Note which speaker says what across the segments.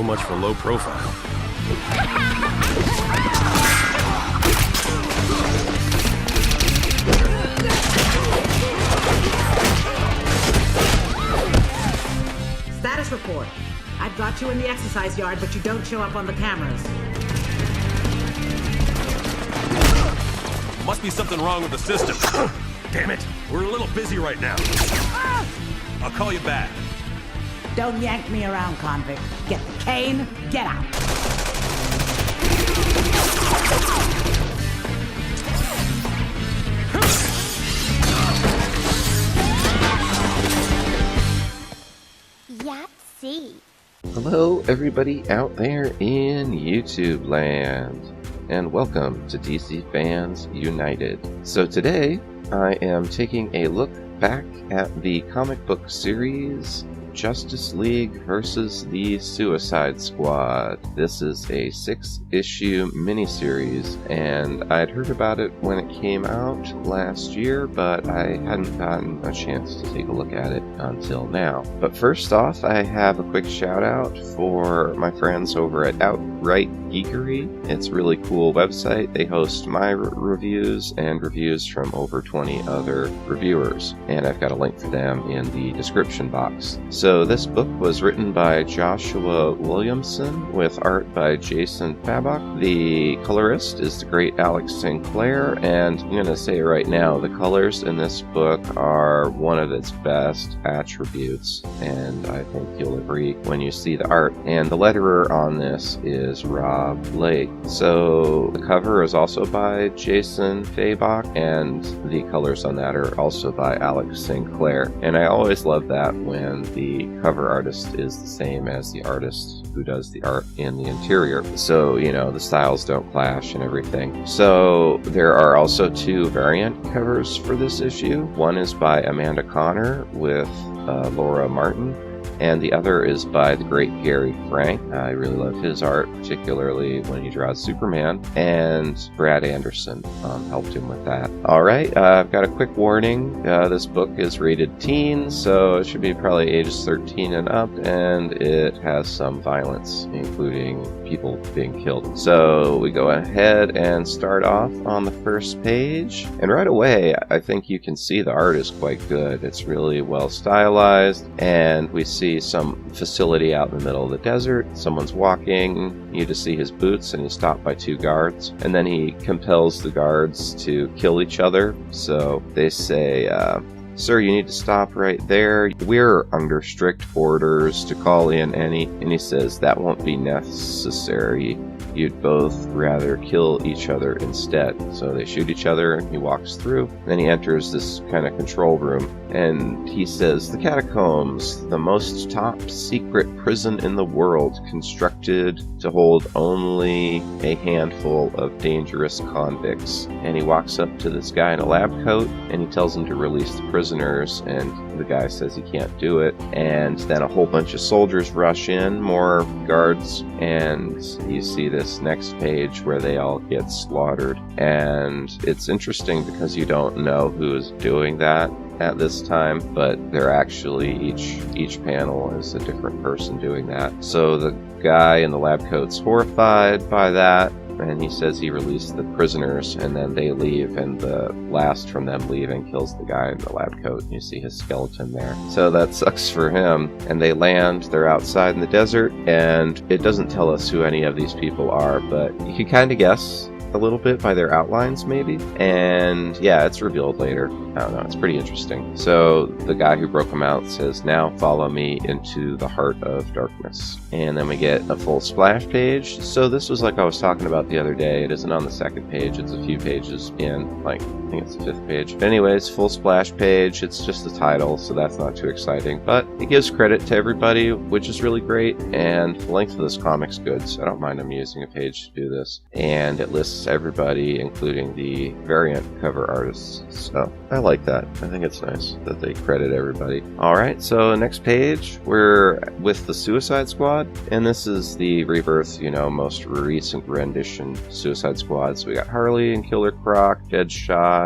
Speaker 1: much for low profile.
Speaker 2: Status report. I've got you in the exercise yard, but you don't show up on the cameras.
Speaker 1: Must be something wrong with the system. Damn it, we're a little busy right now. I'll call you back.
Speaker 2: Don't yank me around, convict. Get the cane, get out.
Speaker 3: Yahtzee.
Speaker 4: Hello everybody out there in YouTube land, and welcome to DC Fans United. So today I am taking a look back at the comic book series Justice League versus the Suicide Squad. This is a 6-issue miniseries, and I'd heard about it when it came out last year, but I hadn't gotten a chance to take a look at it until now. But first off, I have a quick shout out for my friends over at Outright Geekery. It's a really cool website. They host my reviews and reviews from over 20 other reviewers, and I've got a link for them in the description box. So this book was written by Joshua Williamson with art by Jason Fabok. The colorist is the great Alex Sinclair, and I'm going to say right now, the colors in this book are one of its best attributes, and I think you'll agree when you see the art. And the letterer on this is Rob Lake. So the cover is also by Jason Fabok, and the colors on that are also by Alex Sinclair. And I always love that when the cover artist is the same as the artist who does the art in the interior. So, you know, the styles don't clash and everything. So there are also 2 variant covers for this issue. One is by Amanda Connor with Laura Martin, and the other is by the great Gary Frank. I really love his art, particularly when he draws Superman, and Brad Anderson helped him with that. Alright, I've got a quick warning. This book is rated teen, so it should be probably ages 13 and up, and it has some violence, including people being killed. So we go ahead and start off on the first page, and right away I think you can see the art is quite good. It's really well stylized, and we see some facility out in the middle of the desert. Someone's walking, you just see his boots, and he's stopped by 2 guards, and then he compels the guards to kill each other. So they say, "Sir, you need to stop right there. We're under strict orders to call in any," and he says, "That won't be necessary. You'd both rather kill each other instead." So they shoot each other, and he walks through. Then he enters this kind of control room, and he says, "The catacombs, the most top secret prison in the world, constructed to hold only a handful of dangerous convicts." And he walks up to this guy in a lab coat, and he tells him to release the prisoners, and the guy says he can't do it. And then a whole bunch of soldiers rush in, more guards, and you see this next page where they all get slaughtered. And it's interesting because you don't know who is doing that at this time, but they're actually each panel is a different person doing that. So the guy in the lab coat's horrified by that, and he says he released the prisoners, and then they leave, and the last from them leaving kills the guy in the lab coat, and you see his skeleton there. So that sucks for him. And they land, they're outside in the desert, and it doesn't tell us who any of these people are, but you can kind of guess a little bit by their outlines maybe, and yeah, it's revealed later. I don't know, it's pretty interesting. So the guy who broke them out says, "Now follow me into the heart of darkness." And then we get a full splash page. So this was like I was talking about the other day. It isn't on the second page, it's a few pages in, like I think it's the 5th page. But anyways, full splash page. It's just the title, so that's not too exciting, but it gives credit to everybody, which is really great, and the length of this comic's good, so I don't mind them using a page to do this. And it lists everybody, including the variant cover artists, so I like that. I think it's nice that they credit everybody. Alright, so next page, we're with the Suicide Squad, and this is the Rebirth, most recent rendition Suicide Squad. So we got Harley and Killer Croc, Deadshot,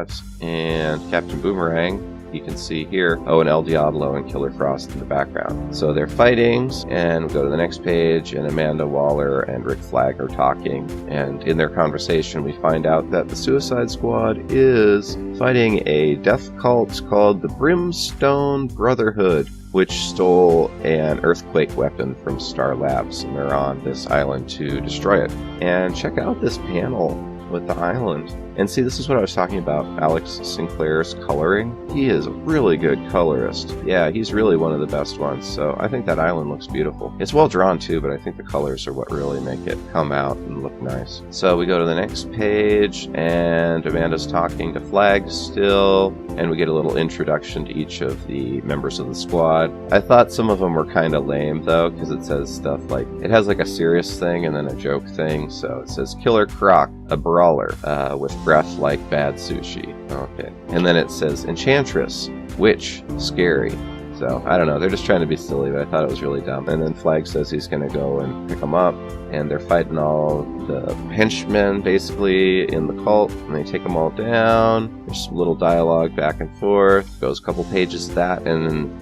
Speaker 4: and Captain Boomerang. you can see here. Oh, and El Diablo and Killer Frost in the background. So they're fighting, and we go to the next page, and Amanda Waller and Rick Flag are talking. And in their conversation, we find out that the Suicide Squad is fighting a death cult called the Brimstone Brotherhood, which stole an earthquake weapon from Star Labs, and they're on this island to destroy it. And check out this panel with the island. And see, this is what I was talking about, Alex Sinclair's coloring. He is a really good colorist. Yeah, he's really one of the best ones, so I think that island looks beautiful. It's well drawn too, but I think the colors are what really make it come out and look nice. So we go to the next page, and Amanda's talking to Flag still, and we get a little introduction to each of the members of the squad. I thought some of them were kind of lame, though, because it says stuff like, it has like a serious thing and then a joke thing, so it says Killer Croc, a brawler, with breath like bad sushi. Okay. And then it says Enchantress, witch, scary. So, I don't know, they're just trying to be silly, but I thought it was really dumb. And then Flag says he's going to go and pick them up, and they're fighting all the henchmen, basically, in the cult, and they take them all down. There's some little dialogue back and forth, goes a couple pages of that, and then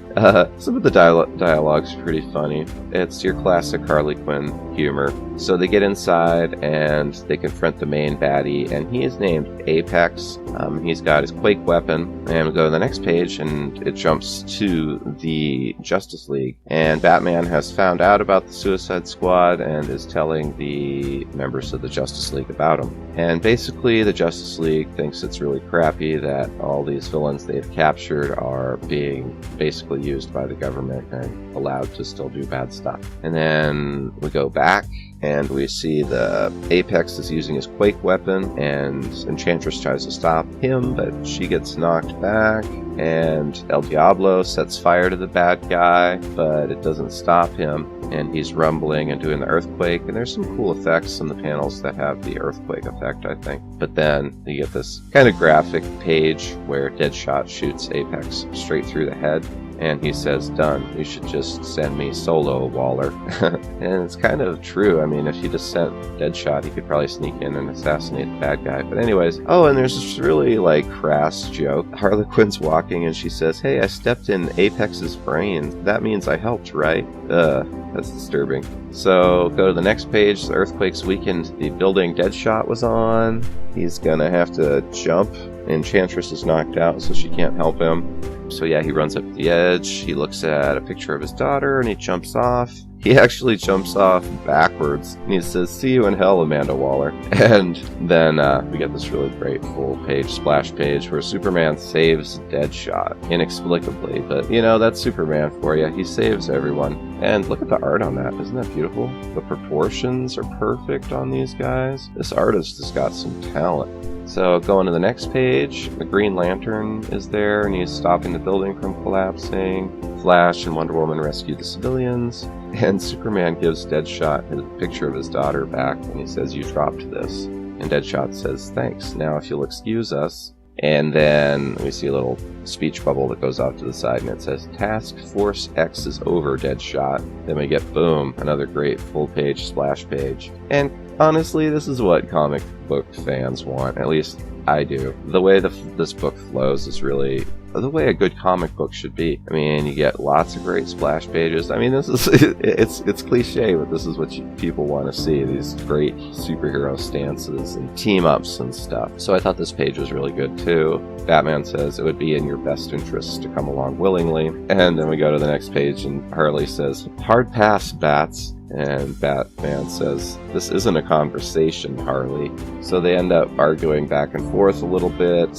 Speaker 4: some of the dialogue's pretty funny. It's your classic Harley Quinn humor. So they get inside and they confront the main baddie, and he is named Apex. He's got his Quake weapon, and we go to the next page, and it jumps to the Justice League. And Batman has found out about the Suicide Squad and is telling the members of the Justice League about them. And basically, the Justice League thinks it's really crappy that all these villains they've captured are being basically used by the government and allowed to still do bad stuff. And then we go back, and we see the Apex is using his Quake weapon, and Enchantress tries to stop him, but she gets knocked back, and El Diablo sets fire to the bad guy, but it doesn't stop him, and he's rumbling and doing the earthquake, and there's some cool effects in the panels that have the earthquake effect, I think. But then you get this kind of graphic page where Deadshot shoots Apex straight through the head, and he says, "Done. You should just send me solo, Waller." And it's kind of true. I mean, if he just sent Deadshot, he could probably sneak in and assassinate the bad guy. But anyways, oh, and there's this really, crass joke. Harley Quinn's walking, and she says, "Hey, I stepped in Apex's brain. That means I helped, right?" That's disturbing. So, go to the next page. The earthquake's weakened the building Deadshot was on. He's gonna have to jump. Enchantress is knocked out, so she can't help him. So yeah, he runs up to the edge, he looks at a picture of his daughter, and he jumps off. He actually jumps off backwards, and he says, "See you in hell, Amanda Waller." And then we get this really great full-page splash page where Superman saves Deadshot, inexplicably. But, that's Superman for you. He saves everyone. And look at the art on that. Isn't that beautiful? The proportions are perfect on these guys. This artist has got some talent. So going to the next page, the Green Lantern is there, and he's stopping the building from collapsing. Flash and Wonder Woman rescue the civilians, and Superman gives Deadshot a picture of his daughter back, and he says, "You dropped this." And Deadshot says, "Thanks. Now if you'll excuse us." And then we see a little speech bubble that goes off to the side, and it says, "Task Force X is over, Deadshot." Then we get, boom, another great full-page splash page. And honestly, this is what comic book fans want. At least I do. The way this book flows is really the way a good comic book should be. I mean, you get lots of great splash pages. I mean, this is it's cliche, but this is what people want to see. These great superhero stances and team-ups and stuff. So I thought this page was really good, too. Batman says, "It would be in your best interest to come along willingly." And then we go to the next page, and Harley says, "Hard pass, Bats." And Batman says, "This isn't a conversation, Harley." So they end up arguing back and forth a little bit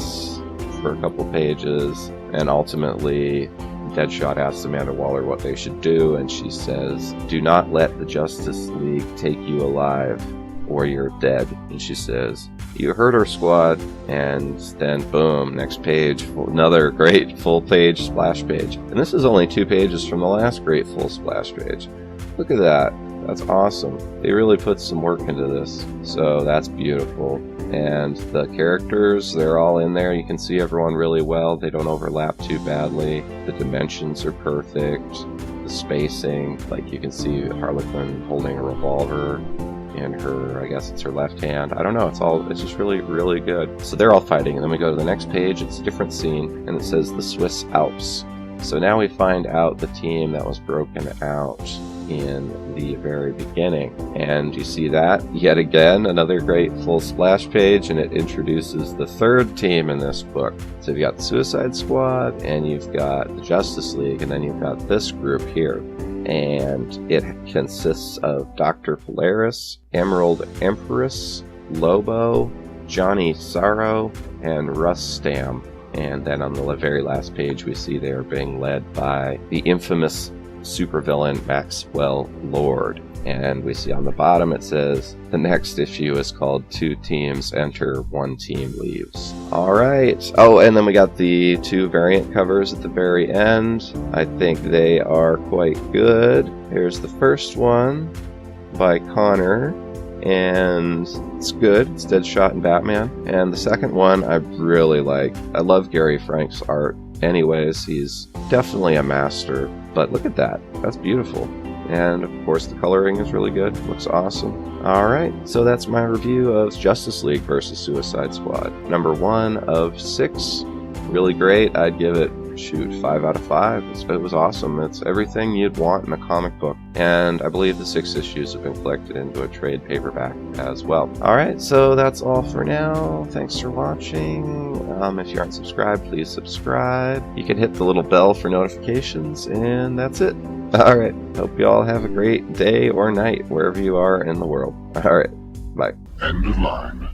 Speaker 4: for a couple pages, and ultimately Deadshot asks Amanda Waller what they should do, and she says, "Do not let the Justice League take you alive, or you're dead." And she says, "You heard her, squad." And then boom, next page, another great full page splash page. And this is only 2 pages from the last great full splash page. Look at that. That's awesome. They really put some work into this. So that's beautiful. And the characters, they're all in there. You can see everyone really well. They don't overlap too badly. The dimensions are perfect. The spacing, like you can see Harley Quinn holding a revolver. in her, I guess it's her left hand. I don't know, it's just really, really good. So they're all fighting, and then we go to the next page, it's a different scene, and it says the Swiss Alps. So now we find out the team that was broken out in the very beginning. And you see that yet again, another great full splash page, and it introduces the third team in this book. So you've got the Suicide Squad, and you've got the Justice League, and then you've got this group here. And it consists of Dr. Polaris, Emerald Empress, Lobo, Johnny Sorrow, and Rustam. And then on the very last page, we see they're being led by the infamous supervillain Maxwell Lord. And we see on the bottom it says, the next issue is called 2 Teams Enter, 1 Team Leaves. Alright. Oh, and then we got the 2 variant covers at the very end. I think they are quite good. Here's the first one by Connor. And it's good. It's Deadshot and Batman. And the second one I really like. I love Gary Frank's art anyways. He's definitely a master. But look at that. That's beautiful. And of course the coloring is really good. Looks awesome. Alright, so that's my review of Justice League vs. Suicide Squad. Number 1 of 6. Really great. I'd give it, 5 out of 5. It was awesome. It's everything you'd want in a comic book. And I believe the 6 issues have been collected into a trade paperback as well. Alright, so that's all for now. Thanks for watching. If you aren't subscribed, please subscribe. You can hit the little bell for notifications, and that's it. Alright, hope you all have a great day or night wherever you are in the world. Alright, bye.
Speaker 3: End of line.